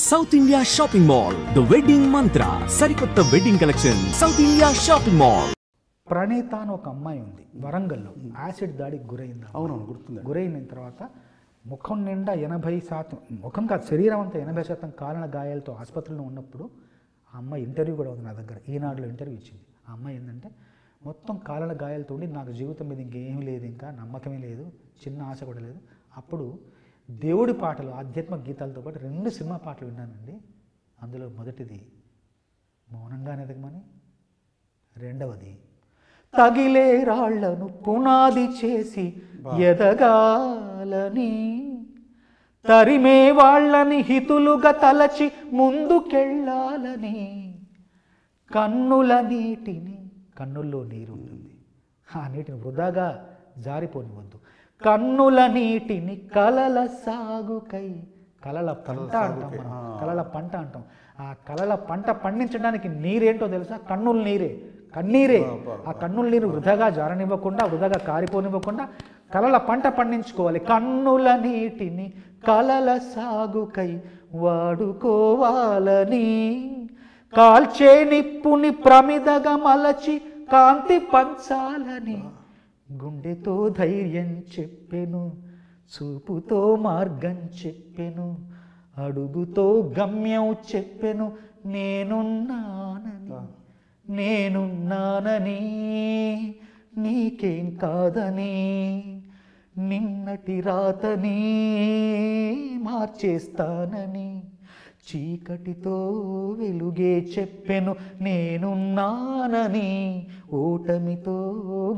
South India shopping mall the wedding Mantra సరికొత్త wedding collection South India shopping mall. Praneetha అని ఒక అమ్మాయి ఉంది వరంగల్లో, యాసిడ్ దాడికి గురైంది. అవునవును, గుర్తుంది. గురైన తర్వాత ముఖం నిండా 80%, ముఖం కాదు శరీరం అంతా 80% కాలిన గాయాలతో ఆసుపత్రిలో ఉన్నప్పుడు ఆ అమ్మాయి ఇంటర్వ్యూ కూడా ఉంది నా దగ్గర, ఈనాడులో ఇంటర్వ్యూ ఇచ్చింది. ఆ అమ్మాయి ఏంటంటే మొత్తం కాలిన గాయాలతో నాకు జీవితం మీద ఇంకేమీ లేదు, ఇంకా నమ్మకమే లేదు, చిన్న ఆశ కూడా లేదు. అప్పుడు దేవుడి పాటలు, ఆధ్యాత్మిక గీతాలతో పాటు 2 సినిమా పాటలు విన్నానండి. అందులో మొదటిది మౌనంగా ఎదగమని, రెండవది తగిలే రాళ్లను పునాది చేసి ఎదగాలని, తరిమే వాళ్ళని హితులుగా తలచి ముందుకెళ్ళాలని, కన్నుల నీటిని, కన్నుల్లో నీరు ఉంటుంది, ఆ నీటిని వృధాగా జారిపోనివద్దు, కన్నుల నీటిని కలల సాగుకై, కలల పంట అంటాం మనం, కలల పంట అంటాం. ఆ కలల పంట పండించడానికి నీరేంటో తెలుసా? కన్నుల నీరే, కన్నీరే. ఆ కన్నుల నీరు వృధాగా జారనివ్వకుండా, వృధాగా కారిపోనివ్వకుండా కలల పంట పండించుకోవాలి. కన్నుల నీటిని కలల సాగుకై వాడుకోవాలని, కాల్చే నిప్పుని ప్రమిదగా మలచి కాంతి పంచాలని, గుండెతో ధైర్యం చెప్పెను, చూపుతో మార్గం చెప్పెను, అడుగుతో గమ్యం చెప్పెను, నేనున్నానని, నేనున్నానని, నీకేం కాదని, నిన్నటి రాతని మార్చేస్తానని, చీకటితో వెలుగే చెప్పెను, నేనున్నానని, ఓటమితో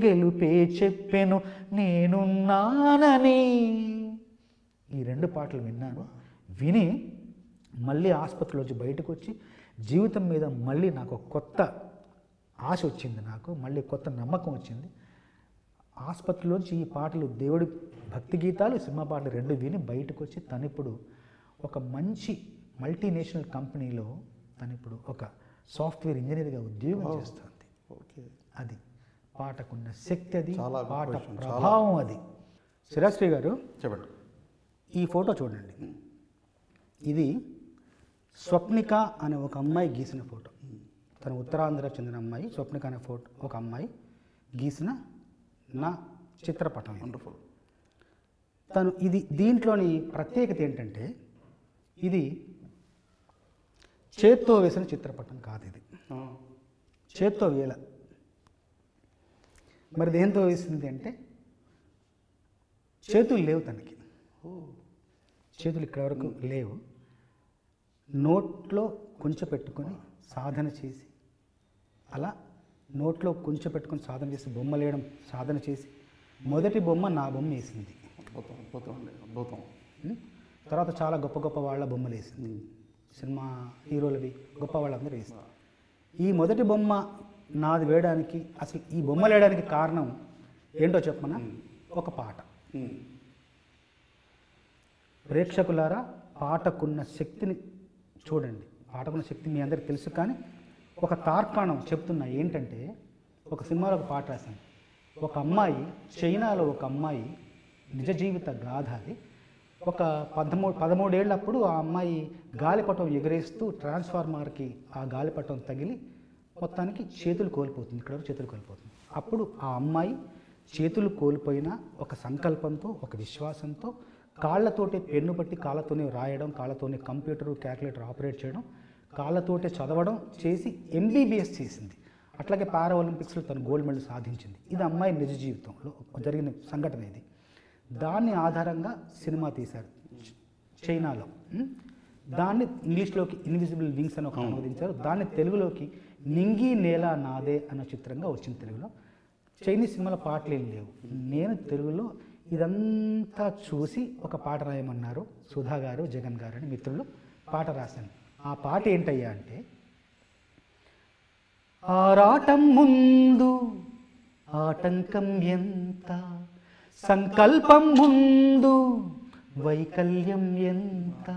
గెలుపే చెప్పెను, నేనున్నానని. ఈ 2 పాటలు విన్నాను. విని మళ్ళీ ఆసుపత్రిలోంచి బయటకు వచ్చి జీవితం మీద మళ్ళీ నాకు కొత్త ఆశ వచ్చింది, నాకు మళ్ళీ కొత్త నమ్మకం వచ్చింది. ఆసుపత్రిలోంచి ఈ పాటలు, దేవుడి భక్తి గీతాలు, సినిమా పాటలు 2 విని బయటకు వచ్చి తనిప్పుడు ఒక మంచి మల్టీనేషనల్ కంపెనీలో తనిప్పుడు ఒక సాఫ్ట్వేర్ ఇంజనీర్గా ఉద్యోగం చేస్తుంది. అది పాటకున్న శక్తి, అది పాట ప్రభావం, అది. శ్రీరాశ్రీ గారు చెప్పండి. ఈ ఫోటో చూడండి. ఇది స్వప్నిక అనే ఒక అమ్మాయి గీసిన ఫోటో. తను ఉత్తరాంధ్రకు చెందిన అమ్మాయి. స్వప్నిక అనే ఫోటో ఒక అమ్మాయి గీసిన నా చిత్రపటం. వండర్ఫుల్. తను ఇది, దీంట్లోని ప్రత్యేకత ఏంటంటే ఇది చేత్తో వేసిన చిత్రపటం కాదు. ఇది చేత్తో వేల, మరి దేంతో వేసింది అంటే చేతులు లేవు తనకి, చేతులు ఇక్కడ వరకు లేవు. నోట్లో కొంచెం పెట్టుకొని సాధన చేసి, అలా నోట్లో కొంచెం పెట్టుకొని సాధన చేసి, బొమ్మలు వేయడం సాధన చేసి, మొదటి బొమ్మ నా బొమ్మ వేసింది. అద్భుతం. తర్వాత చాలా గొప్ప గొప్ప వాళ్ళ బొమ్మలు వేసింది, సినిమా హీరోలవి, గొప్ప వాళ్ళందరూ వేసింది. ఈ మొదటి బొమ్మ నాది వేయడానికి, అసలు ఈ బొమ్మలు వేయడానికి కారణం ఏంటో చెప్పనా? ఒక పాట. ప్రేక్షకులారా, పాటకున్న శక్తిని చూడండి. పాటకున్న శక్తి మీ అందరికీ తెలుసు, కానీ ఒక తార్కాణం చెప్తున్నా. ఏంటంటే ఒక సినిమాలో ఒక పాట రాశాను. ఒక అమ్మాయి, చైనాలో ఒక అమ్మాయి నిజ జీవిత గాథ అది. ఒక 13 ఏళ్ళప్పుడు ఆ అమ్మాయి గాలిపటం ఎగరేస్తూ ట్రాన్స్ఫార్మర్కి ఆ గాలిపటం తగిలి మొత్తానికి చేతులు కోల్పోతుంది, ఇక్కడ చేతులు కోల్పోతుంది. అప్పుడు ఆ అమ్మాయి చేతులు కోల్పోయిన ఒక సంకల్పంతో, ఒక విశ్వాసంతో, కాళ్ళతోటే పెన్ను పట్టి కాళ్ళతోనే రాయడం, కాళ్ళతోనే కంప్యూటర్ క్యాల్కులేటర్ ఆపరేట్ చేయడం, కాళ్ళతోటే చదవడం చేసి MBBS చేసింది. అట్లాగే పారా ఒలింపిక్స్లో తను గోల్డ్ మెడల్ సాధించింది. ఇది అమ్మాయి నిజ జీవితంలో జరిగిన సంఘటన ఇది. దాన్ని ఆధారంగా సినిమా తీశారు చైనాలో. దాన్ని ఇంగ్లీష్లోకి ఇన్విజిబుల్ వింగ్స్ అని ఒక అనువదించారు. దాన్ని తెలుగులోకి నింగి నేల నాదే అన్న చిత్రంగా వచ్చింది తెలుగులో. చైనీస్ సినిమాలో పాటలు ఏం లేవు. నేను తెలుగులో ఇదంతా చూసి ఒక పాట రాయమన్నారు సుధా గారు, జగన్ గారు అని మిత్రులు. పాట రాశాను. ఆ పాట ఏంటయ్యా అంటే, ఆరాటం ముందు ఆటంకం ఎంత, సంకల్పం ముందు వైకల్యం ఎంత,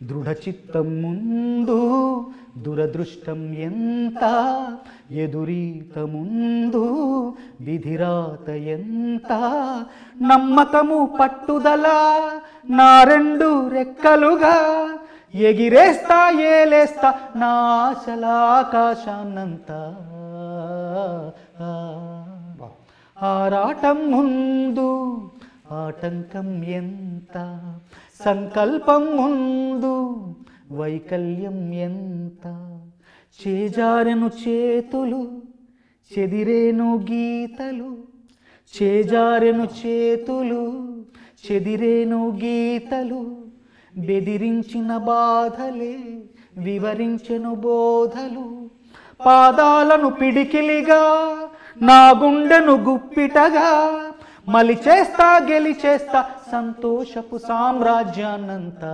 దృఢచిత్తం ముందు దురదృష్టం ఎంత, ఎదురీత ముందు విధిరాత ఎంత, నమ్మకము పట్టుదల నా 2 రెక్కలుగా ఎగిరేస్తా ఏలేస్తా నా ఆశల ఆకాశాన్నంతా. ఆరాటం ముందు ఆటంకం ఎంత, సంకల్పం ముందు వైకల్యం ఎంత. చేజారెను చేతులు చెదిరేను గీతలు, చేజారెను చేతులు చెదిరేను గీతలు. బెదిరించిన బాధలే వివరించెను బోధలు. పాదాలను పిడికిలిగా నా గుండెను గుప్పిటగా మలిచేస్తా గెలిచేస్తా సంతోషపు సామ్రాజ్యాన్నంతా.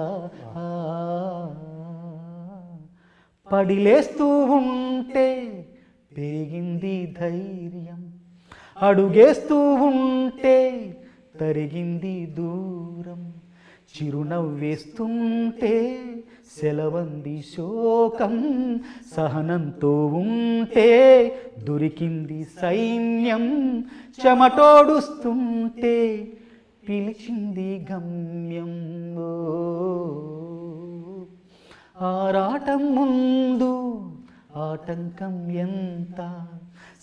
పడిలేస్తూ ఉంటే పెరిగింది ధైర్యం, అడుగేస్తూ ఉంటే తరిగింది దూరం. చిరునవ్వేస్తుంటే సెలవంది శోకం, సహనంతో ఉంటే దొరికింది సైన్యం. చెమటోడుస్తుంటే పిలిచింది గమ్యం. ఆరాటం ముందు ఆటంకం ఎంత,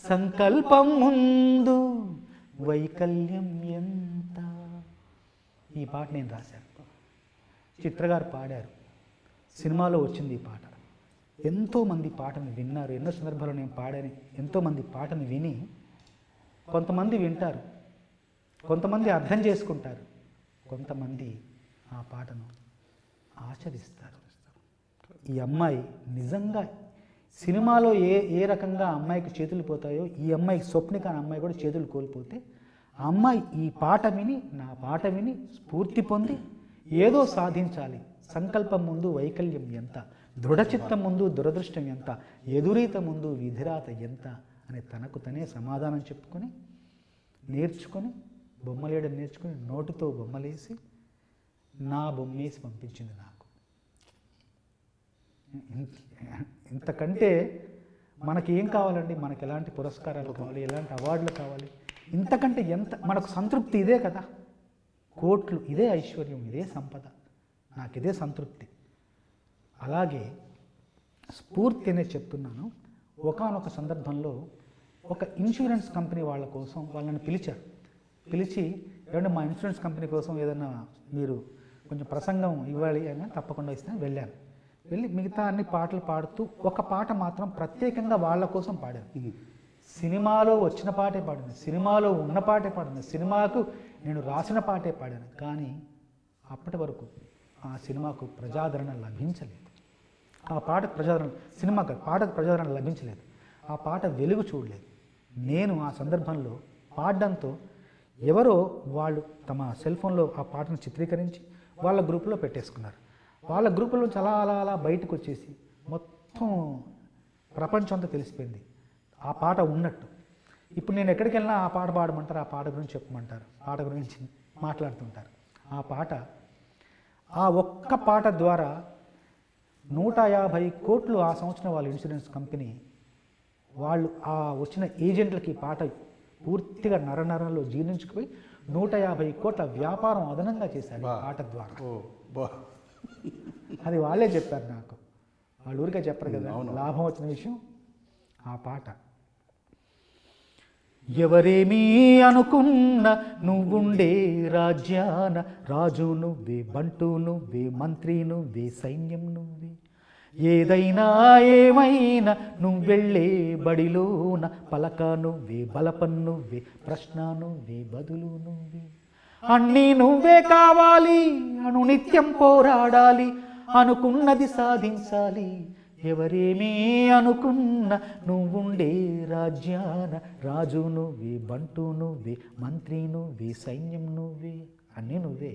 సంకల్పం ముందు వైకల్యం ఎంత. ఈ పాట నేను రాశాను, చిత్రగారు పాడారు, సినిమాలో వచ్చింది ఈ పాట. ఎంతోమంది పాటను విన్నారు. ఎన్నో సందర్భాల్లో నేను పాడాను. ఎంతోమంది పాటను విని కొంతమంది వింటారు, కొంతమంది అర్థం చేసుకుంటారు, కొంతమంది ఆ పాటను ఆచరిస్తారు. ఈ అమ్మాయి నిజంగా సినిమాలో ఏ రకంగా అమ్మాయికి చేతులు పోతాయో ఈ అమ్మాయికి, స్వప్నిక అనే అమ్మాయి కూడా చేతులు కోల్పోతే ఆ అమ్మాయి ఈ పాట విని, నా పాట విని స్ఫూర్తి పొంది ఏదో సాధించాలి. సంకల్పం ముందు వైకల్యం ఎంత, దృఢచిత్తం ముందు దురదృష్టం ఎంత, ఎదురీత ముందు విధిరాత ఎంత అని తనకు తనే సమాధానం చెప్పుకొని నేర్చుకొని, బొమ్మలేయడం నేర్చుకొని నోటితో బొమ్మలేసి నా బొమ్మేసి పంపించింది నాకు. ఇంతకంటే మనకి ఏం కావాలండి? మనకి ఎలాంటి పురస్కారాలు కావాలి, ఎలాంటి అవార్డులు కావాలి? ఇంతకంటే ఎంత మనకు సంతృప్తి? ఇదే కదా, కోట్లు, ఇదే ఐశ్వర్యం, ఇదే సంపద, నాకు ఇదే సంతృప్తి. అలాగే స్ఫూర్తి అనేది చెప్తున్నాను. ఒకానొక సందర్భంలో ఒక ఇన్సూరెన్స్ కంపెనీ వాళ్ళ కోసం వాళ్ళని పిలిచి ఏమంటే మా ఇన్సూరెన్స్ కంపెనీ కోసం ఏదైనా మీరు కొంచెం ప్రసంగం ఇవ్వాలి అని తప్పకుండా ఇస్తాను. వెళ్ళి మిగతా అన్ని పాటలు పాడుతూ ఒక పాట మాత్రం ప్రత్యేకంగా వాళ్ళ కోసం పాడాను. సినిమాలో వచ్చిన పాటే పాడింది, సినిమాలో ఉన్న పాటే పాడింది, సినిమాకు నేను రాసిన పాటే పాడాను. కానీ అప్పటి వరకు ఆ సినిమాకు ప్రజాదరణ లభించలేదు. ఆ పాటకు ప్రజాదరణ, సినిమాకు పాటకు ప్రజాదరణ లభించలేదు. ఆ పాట వెలుగు చూడలేదు. నేను ఆ సందర్భంలో పాడడంతో ఎవరో వాళ్ళు తమ సెల్ ఫోన్లో ఆ పాటను చిత్రీకరించి వాళ్ళ గ్రూపులో పెట్టేసుకున్నారు. వాళ్ళ గ్రూపులో అలా అలా అలా బయటకు వచ్చేసి మొత్తం ప్రపంచం అంతా తెలిసిపోయింది ఆ పాట ఉన్నట్టు. ఇప్పుడు నేను ఎక్కడికి వెళ్ళినా ఆ పాట పాడమంటారు, ఆ పాట గురించి చెప్పమంటారు, పాట గురించి మాట్లాడుతుంటారు. ఆ పాట, ఆ ఒక్క పాట ద్వారా 150 కోట్లు ఆ సంవత్సరం వాళ్ళ ఇన్సూరెన్స్ కంపెనీ వాళ్ళు ఆ వచ్చిన ఏజెంట్లకి ఈ పాట పూర్తిగా నరనరంలో జీర్ణించుకుపోయి 150 కోట్ల వ్యాపారం అదనంగా చేశారు ఈ పాట ద్వారా. అది వాళ్ళే చెప్పారు నాకు, వాళ్ళ ఊరికే చెప్పరు కదా లాభం వచ్చిన విషయం. ఆ పాట ఎవరేమీ అనుకున్న నువ్వుండే రాజ్యాన రాజు నువ్వే, బంటు నువ్వే, మంత్రి నువ్వే, సైన్యం నువ్వే, ఏదైనా ఏమైనా నువ్వెళ్ళే బడిలోన పలక నువ్వే, బలపం నువ్వే, ప్రశ్న నువ్వే, బదులు నువ్వే, అన్నీ నువ్వే కావాలి, అనునిత్యం పోరాడాలి, అనుకున్నది సాధించాలి. ఎవరేమీ అనుకున్న నువ్వుండే రాజ్యాన రాజు నువ్వే, బంటు నువ్వే, మంత్రి నువ్వే, సైన్యం నువ్వే, అన్నీ నువ్వే.